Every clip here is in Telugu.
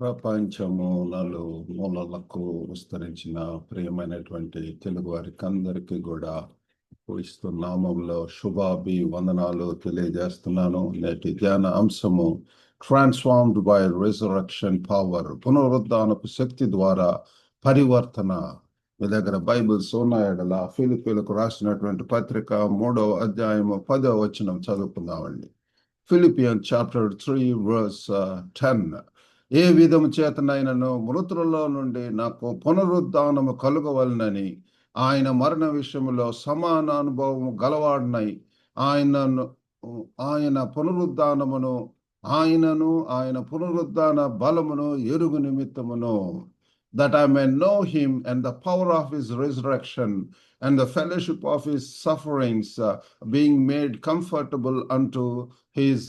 ప్రపంచము మూలలకు విస్తరించిన ప్రియమైనటువంటి తెలుగు వారికి అందరికీ కూడా క్రీస్తు నామంలో వందనాలు తెలియజేస్తున్నాను. నేటి ధ్యాన అంశము ట్రాన్స్ఫార్మ్డ్ బై రిజరక్షన్ పవర్, పునరుద్ధానపు శక్తి ద్వారా పరివర్తన. మీ దగ్గర బైబిల్స్ ఉన్నాయడలా ఫిలిప్పీలకు రాసినటువంటి పత్రిక 3వ అధ్యాయము 10వ వచనం చదువుకుందామండి. ఫిలిపియన్ చాప్టర్ 3 verse 10. ఏ విధము చేతనైనను మృతులలో నుండి నాకు పునరుద్ధానము కలుగవలనని ఆయన మరణ విషయంలో సమాన అనుభవము గలవాడినై ఆయన పునరుద్ధానమును ఆయన పునరుద్ధాన బలమును ఎరుగు నిమిత్తమును, that I may know him and the power of his resurrection and the fellowship of his sufferings, being made comfortable unto his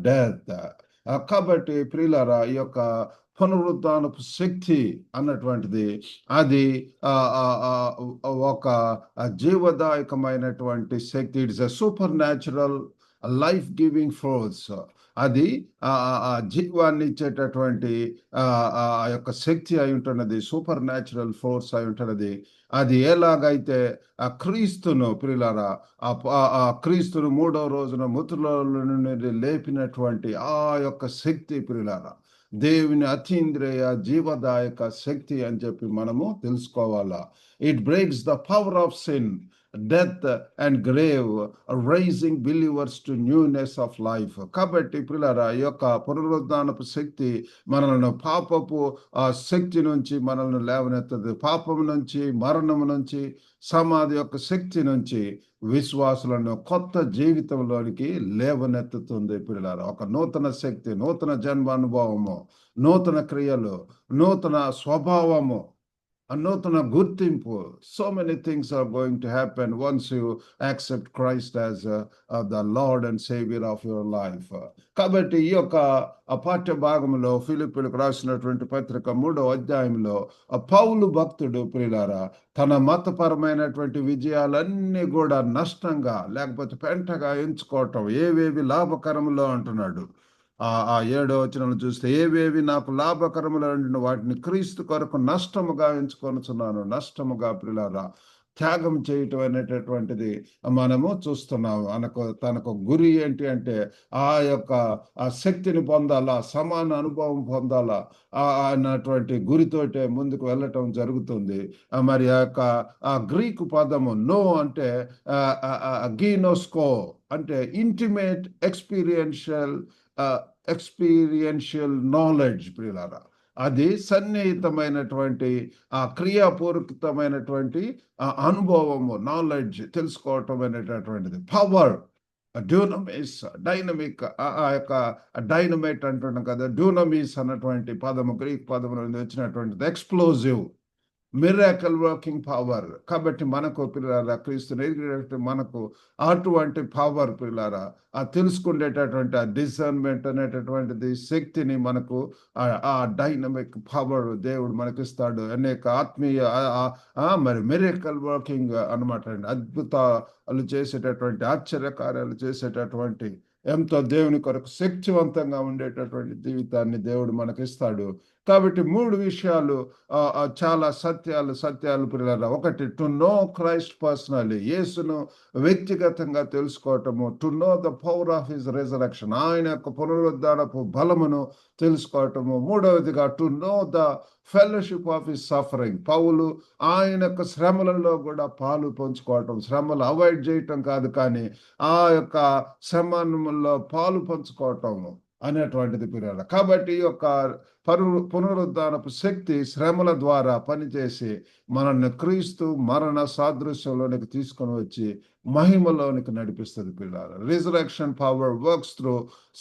death. కాబట్టి ప్రియులారా, ఈ యొక్క పునరుద్ధానపు శక్తి అన్నటువంటిది అది ఒక జీవదాయకమైనటువంటి శక్తి. It's a supernatural life giving force. అది జీవాన్ని ఇచ్చేటటువంటి ఆ యొక్క శక్తి అయి ఉంటున్నది, సూపర్ న్యాచురల్ ఫోర్స్ అయి ఉంటున్నది. అది ఎలాగైతే ఆ క్రీస్తును ప్రియులారా, ఆ క్రీస్తును 3వ రోజున మృతులలో నుండి లేపినటువంటి ఆ యొక్క శక్తి ప్రియులారా, దేవుని అతీంద్రియ జీవదాయక శక్తి అని చెప్పి మనము తెలుసుకోవాలా. It breaks the power of sin, death and grave, raising believers to newness of life. కాబట్టి ప్రియులారా, ఈ యొక్క పునరుద్ధానపు శక్తి మనల్ని పాపపు శక్తి నుంచి మనల్ని లేవనెత్తది. పాపము నుంచి, మరణము నుంచి, సమాధి యొక్క శక్తి నుంచి విశ్వాసులను కొత్త జీవితంలోనికి లేవనెత్తుతుంది. ప్రియులారా, ఒక నూతన శక్తి, నూతన జన్మానుభవము, నూతన క్రియలు, నూతన స్వభావము, a నూతన గుర్తింపు. So many things are going to happen once you accept Christ as the Lord and Savior of your life. కాబట్టి ఈ యొక్క పాఠ్య భాగంలో ఫిలిప్పీలకు రాసినటువంటి పత్రిక 3వ అధ్యాయంలో పౌలు భక్తుడు ప్రియులారా తన మతపరమైనటువంటి విజయాలన్నీ కూడా నష్టంగా లేకపోతే పెంటగా ఎంచుకోవటం, ఏవేవి లాభకరములో అంటున్నాడు. ఆ 7వ వచనం చూస్తే, ఏవేవి నాకు లాభకరములు వాటిని క్రీస్తు కొరకు నష్టముగా ఎంచుకొనుచున్నాను. నష్టముగా ప్రియులారా త్యాగం చేయటం అనేటటువంటిది మనము చూస్తున్నాము. తనకు గురి ఏంటి అంటే ఆ యొక్క ఆ శక్తిని పొందాలా, సమాన అనుభవం పొందాలా అన్నటువంటి గురితోటే ముందుకు వెళ్ళటం జరుగుతుంది. మరి ఆ యొక్క ఆ గ్రీకు పదము నో అంటే గీనోస్కో అంటే ఇంటిమేట్ ఎక్స్పీరియన్షియల్ నాలెడ్జ్ ప్రియులారా. అది సన్నిహితమైనటువంటి ఆ క్రియాపూర్వకమైనటువంటి అనుభవము, నాలెడ్జ్, తెలుసుకోవటం అనేటటువంటిది. పవర్, డ్యూనమిస్, డైనమిక్, ఆ యొక్క డైనమైట్ అంటున్నాం కదా, డ్యూనమిస్ అన్నటువంటి పదము గ్రీక్ పదము నుండి వచ్చినటువంటిది. Explosive, miracle working power. కాబట్టి మనకు పిల్లారా క్రీస్తుని ఎరిగినటువంటి మనకు అటువంటి పవర్ పిల్లారా, ఆ తెలుసుకునేటటువంటి ఆ డిసర్న్మెంట్ అనేటటువంటిది శక్తిని మనకు ఆ డైనమిక్ పవర్ దేవుడు మనకిస్తాడు. అనేక ఆత్మీయ మరి మిరాకిల్ వర్కింగ్ అనమాట అండి. అద్భుతాలు చేసేటటువంటి, ఆశ్చర్యకార్యాలు చేసేటటువంటి, ఎంతో దేవుని కొరకు శక్తివంతంగా ఉండేటటువంటి జీవితాన్ని దేవుడు మనకిస్తాడు. కాబట్టి 3 విషయాలు, చాలా సత్యాలు ప్రియులారా. ఒకటి, టు నో క్రైస్ట్ పర్సనలీ, యేసును వ్యక్తిగతంగా తెలుసుకోవటము. To know the power of his resurrection, ఆయన యొక్క పునరుద్ధానపు బలమును తెలుసుకోవటము. 3వదిగా to know the fellowship of his suffering, Paul ఆయన యొక్క శ్రమలలో కూడా పాలు పంచుకోవటం. శ్రమలు అవాయిడ్ చేయటం కాదు, కానీ ఆ యొక్క శ్రమలో పాలు పంచుకోవటము అనేటువంటిది ప్రియులారా. కాబట్టి ఈ యొక్క పునరుద్ధానపు శక్తి శ్రమల ద్వారా పనిచేసి మనల్ని క్రీస్తు మరణ సాదృశ్యంలోనికి తీసుకొని వచ్చి మహిమలోనికి నడిపిస్తుంది పిల్లారా. Resurrection power works through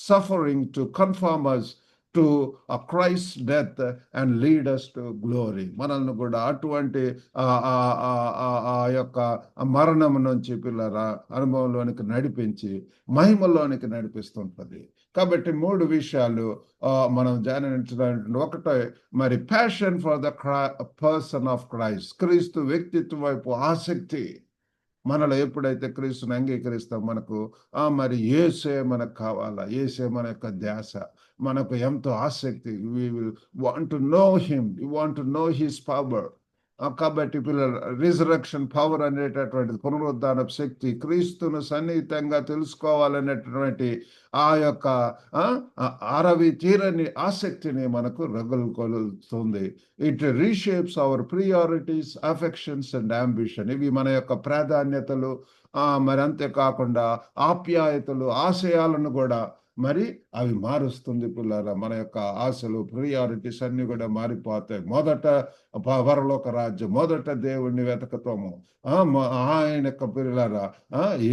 suffering to confirm us to a Christ's death and lead us to glory. మనల్ని కూడా అటువంటి ఆ యొక్క మరణం నుంచి పిల్లరా అనుభవంలోనికి నడిపించి మహిమలోనికి నడిపిస్తుంటది. కాబట్టి 3 విషయాలు మనం ధ్యానించడానికి. ఒకటే మరి passion for the person of Christ, క్రీస్తు వ్యక్తిత్వం వైపు ఆసక్తి. మనలో ఎప్పుడైతే క్రీస్తుని అంగీకరిస్తాం మనకు మరి యేసే మనకు కావాలా, యేసే మన యొక్క ధ్యాస, మనకు ఎంతో ఆసక్తి. We will want to know him, we want to know his power. కాబట్టి పిల్లలు, రిజరక్షన్ పవర్ అనేటటువంటిది, పునరుద్ధానపు శక్తి, క్రీస్తును సన్నిహితంగా తెలుసుకోవాలనేటటువంటి ఆ యొక్క అరవి తీరని ఆసక్తిని మనకు రగులుకొలుతుంది. It reshapes our priorities, affections and ambition. ఇవి మన యొక్క ప్రాధాన్యతలు, మరి అంతేకాకుండా ఆప్యాయతలు, ఆశయాలను కూడా మరి అవి మారుస్తుంది పిల్లరా. మన యొక్క ఆశలు, ప్రియారిటీస్ అన్ని కూడా మారిపోతాయి. మొదట పరలోక రాజ్యం, మొదట దేవుణ్ణి వెతకటము, ఆయన యొక్క పిల్లరా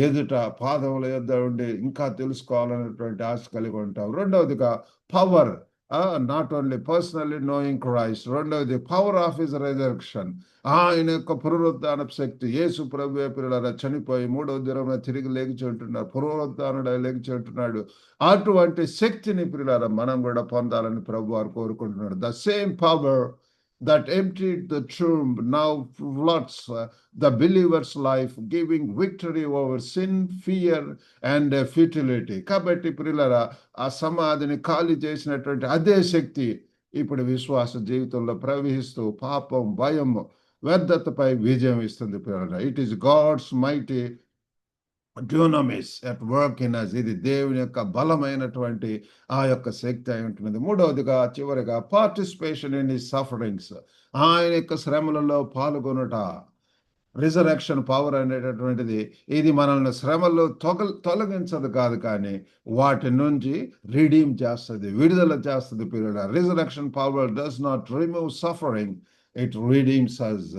ఎదుట పాదముల యొద్ద ఉండి ఇంకా తెలుసుకోవాలనేటువంటి ఆశ కలిగి ఉంటాం. రెండవదిగా power, not only personally knowing Christ. రెండవది పవర్ ఆఫ్ హిస్ రెజరక్షన్, ఆయన యొక్క పునరుద్ధానపు శక్తి. యేసు ప్రభువే పిల్లరా చనిపోయి మూడవ దినమున తిరిగి లేచి ఉంటున్నాడు, పునరుద్ధానుడై లేచి ఉంటున్నాడు. అటువంటి శక్తిని పిల్లరా మనం కూడా పొందాలని ప్రభు వారు కోరుకుంటున్నాడు. The same power that emptied the tomb now floods the believer's life, giving victory over sin, fear and futility. కాబట్టి ప్రియులారా, ఆ సమాధిని ఖాళీ చేసినటువంటి అదే శక్తి ఇప్పుడు విశ్వాస జీవితంలో ప్రవహిస్తూ పాపం, భయం, వ్యర్థతపై విజయం ఇస్తుంది ప్రియులారా. It is God's mighty dunamis at work in us. ఇది దేవుని యొక్క బలమైనటువంటి ఆ యొక్క శక్తి అయి ఉంటున్నది. మూడవదిగా చివరిగా పార్టిసిపేషన్ ఇన్ హిస్ సఫరింగ్స్, ఆయన యొక్క శ్రమలలో పాల్గొనుట. రిజరక్షన్ పవర్ అనేటటువంటిది ఇది మనల్ని శ్రమలు తొలగించదు కాదు, కానీ వాటి నుంచి రిడీమ్ చేస్తుంది, విడుదల చేస్తుంది పిల్లల. Resurrection power does not remove suffering, it redeems us.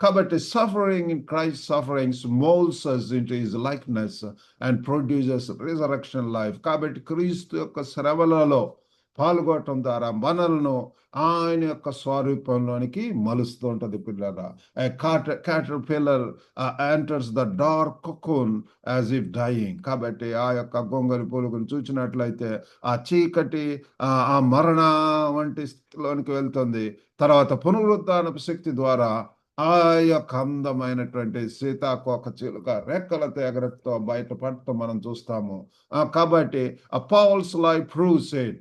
Kabatti suffering in Christ's sufferings molds us into his likeness and produces resurrection life. Kabatti Kristu యొక్క శ్రమలలో పాల్గొనటం ద్వారా మనల్ని ఆయన యొక్క స్వరూపంలోనికి మలుస్తూ ఉంటుంది పిల్లరా. caterpillar enters the dark cocoon as if dying. కాబట్టి ఆ యొక్క గొంగలి పురుగును చూచినట్లయితే ఆ చీకటి, ఆ మరణ వంటి స్థితిలోనికి వెళ్తుంది. తర్వాత పునరుద్ధానపు శక్తి ద్వారా ఆ యొక్క అందమైనటువంటి సీతాకోక చిలుక రెక్కలతో ఎగరతో బయటపడటం మనం చూస్తాము. కాబట్టి Paul's life proves it.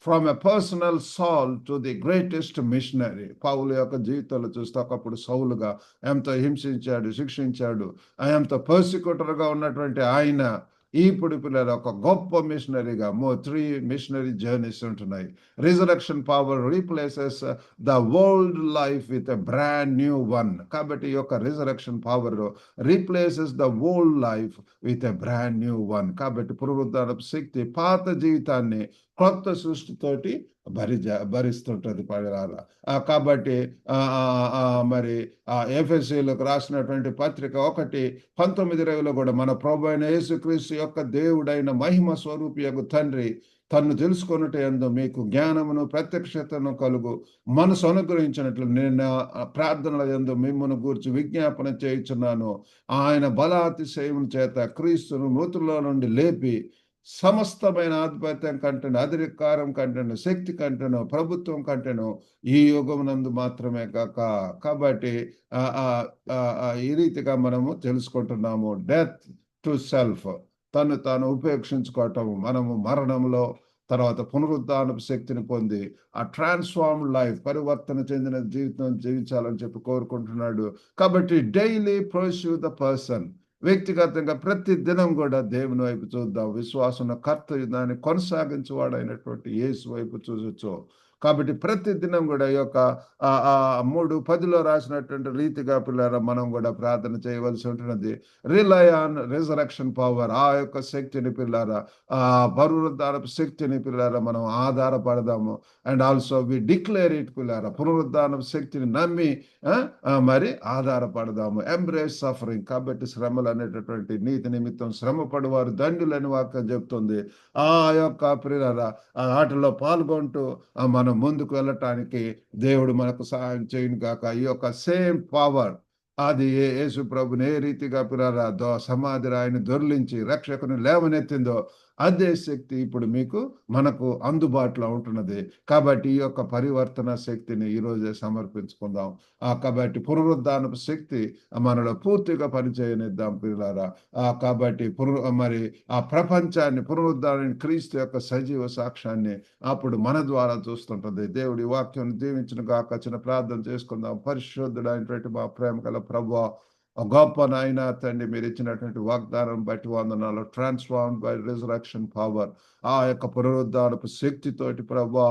From a personal Saul to the greatest missionary. పౌలు యొక్క జీవితంలో చూస్తే ఒకప్పుడు సౌలుగా ఎంతో హింసించాడు, శిక్షించాడు, ఎంతో పర్సిక్యూటర్గా ఉన్నటువంటి ఆయన ఇప్పుడు పిల్లలు ఒక గొప్ప మిషనరీగా 3 మిషనరీ జర్నీస్ ఉంటున్నాయి. Resurrection power replaces the old life with a brand new one. కాబట్టి ఈ యొక్క resurrection power replaces the old life with a brand new one. కాబట్టి పునరుద్ధానపు శక్తి పాత జీవితాన్ని కొత్త సృష్టితోటి భరిస్తుంటది పడాల. కాబట్టి మరి ఎఫెసీలకు రాసినటువంటి పత్రిక 1:19 కూడా మన ప్రభువైన యేసుక్రీస్తు యొక్క దేవుడైన మహిమ స్వరూపియగు తండ్రి తన్ను తెలుసుకొనుట యందు మీకు జ్ఞానమును ప్రత్యక్షతను కలుగు మనసు అనుగ్రహించినట్లు నేను ప్రార్థనల యందు మిమ్మును గూర్చి విజ్ఞాపన చేయుచున్నాను. ఆయన బలాతిశయమును చేత క్రీస్తును మృతుల్లో నుండి లేపి సమస్తమైన ఆధిపత్యం కంటేను, అధికారం కంటేను, శక్తి కంటేను, ప్రభుత్వం కంటేను ఈ యుగమునందు మాత్రమే కాక. కాబట్టి ఈ రీతిగా మనము తెలుసుకుంటున్నాము. డెత్ టు సెల్ఫ్, తను తాను ఉపేక్షించుకోవటం, మనము మరణంలో తర్వాత పునరుద్ధానపు శక్తిని పొంది ఆ ట్రాన్స్ఫార్మ్డ్ లైఫ్, పరివర్తన చెందిన జీవితం జీవించాలని చెప్పి కోరుకుంటున్నాడు. కాబట్టి డైలీ పర్స్యూ ద పర్సన్, వ్యక్తిగతంగా ప్రతి దినం కూడా దేవుని వైపు చూద్దాం. విశ్వాసం కర్త దాన్ని కొనసాగించేవాడైనటువంటి యేసు వైపు చూసొచ్చు. కాబట్టి ప్రతి దినం కూడా ఈ యొక్క 3:10 రాసినటువంటి రీతిగా పిల్లరా మనం కూడా ప్రార్థన చేయవలసి ఉంటున్నది. రిలై ఆన్ రిజరక్షన్ పవర్, ఆ యొక్క శక్తిని పిల్లారా, ఆ పునరుద్ధానపు శక్తిని పిల్లారా మనం ఆధారపడదాము. And also we declare it పిల్లారా, పునరుద్ధానపు శక్తిని నమ్మి మరి ఆధారపడదాము. Embrace suffering. కాబట్టి శ్రమలు అనేటటువంటి నీతి నిమిత్తం శ్రమ పడువారు దండులని వాక్యం చెప్తుంది. ఆ యొక్క పిల్లారా వాటిలో పాల్గొంటూ మనం ముందుకు వెళ్ళటానికి దేవుడు మనకు సహాయం చేయను గాక. ఈ యొక్క సేమ్ పవర్ అది యేసు ప్రభుని ఏ రీతిగా పిల్లరా సమాధి రాయిని దొర్లించి రక్షకుని లేవనెత్తిందో అదే శక్తి ఇప్పుడు మీకు మనకు అందుబాటులో ఉంటున్నది. కాబట్టి ఈ యొక్క పరివర్తన శక్తిని ఈరోజే సమర్పించుకుందాం. కాబట్టి పునరుద్ధానపు శక్తి మనలో పూర్తిగా పనిచేయనిద్దాం ప్రియులారా. కాబట్టి మరి ఆ ప్రపంచాన్ని పునరుద్ధానాన్ని క్రీస్తు యొక్క సజీవ సాక్ష్యాన్ని అప్పుడు మన ద్వారా చూస్తుంటది. దేవుడి వాక్యం దీవించిన గాక. చిన్న ప్రార్థన చేసుకుందాం. పరిశుద్ధుడైనటువంటి మా ప్రేమ గల ప్రభువా, గొప్ప నాయన తండ్రి, మీరు ఇచ్చినటువంటి వాగ్దానం బట్టి వందనాలు. ట్రాన్స్ఫార్మ్డ్ బై రిజరక్షన్ పవర్, ఆ యొక్క పునరుద్ధానపు శక్తితోటి ప్రభువా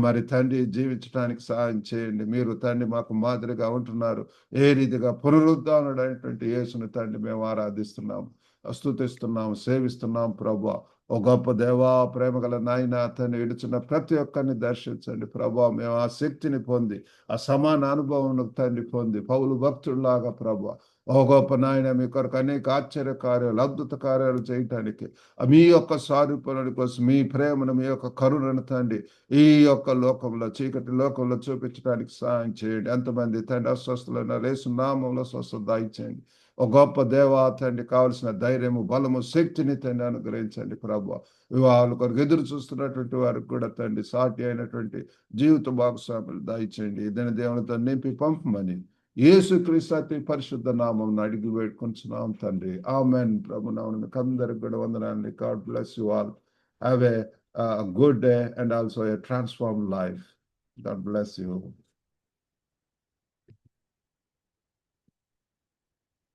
మరి తండ్రి జీవించడానికి సహాయం చేయండి. మీరు తండ్రి మాకు మాదిరిగా ఉంటున్నారు. ఏ రీతిగా పునరుద్ధానుడైనటువంటి యేసుని తండ్రి మేము ఆరాధిస్తున్నాం, స్తుతిస్తున్నాం, సేవిస్తున్నాం ప్రభువా. ఓ గొప్ప దేవా, ప్రేమ గల నాయన తండ్రి, విడుచున్న ప్రతి ఒక్కరిని దర్శించండి ప్రభా. మేము ఆ శక్తిని పొంది ఆ సమాన అనుభవం తండ్రి పొంది పౌలు భక్తుల్లాగా ప్రభా, ఓ గొప్ప నాయన మీ కొరకు అనేక ఆశ్చర్య కార్యాలు, అద్భుత కార్యాలు చేయటానికి, మీ యొక్క సారూప్యాల కోసం మీ ప్రేమను, మీ యొక్క కరుణను తండ్రి ఈ యొక్క లోకంలో, చీకటి లోకంలో చూపించడానికి సహాయం చేయండి. ఎంతమంది తండ్రి అస్వస్థులైన యేసు నామములో స్వస్థత దయచేయండి. ఒక గొప్ప దేవా తండ్రి, కావలసిన ధైర్యము, బలము, శక్తిని తండ్రి అనుగ్రహించండి ప్రభు. వివాహాల కొరకు ఎదురు చూస్తున్నటువంటి వారికి కూడా తండ్రి సాటి అయినటువంటి జీవిత భాగస్వాములు దయచేయండి. ఇదని దేవునితో నింపి పంపమని యేసుక్రీస్తు అతి పరిశుద్ధ నామం అడిగి వేడుకుంటున్నాం తండ్రి. ఆమెన్. ప్రభు నామమున మీకు అందరికి కూడా వందనాలు. God bless you all. Have a good day and also a transform life. God bless you.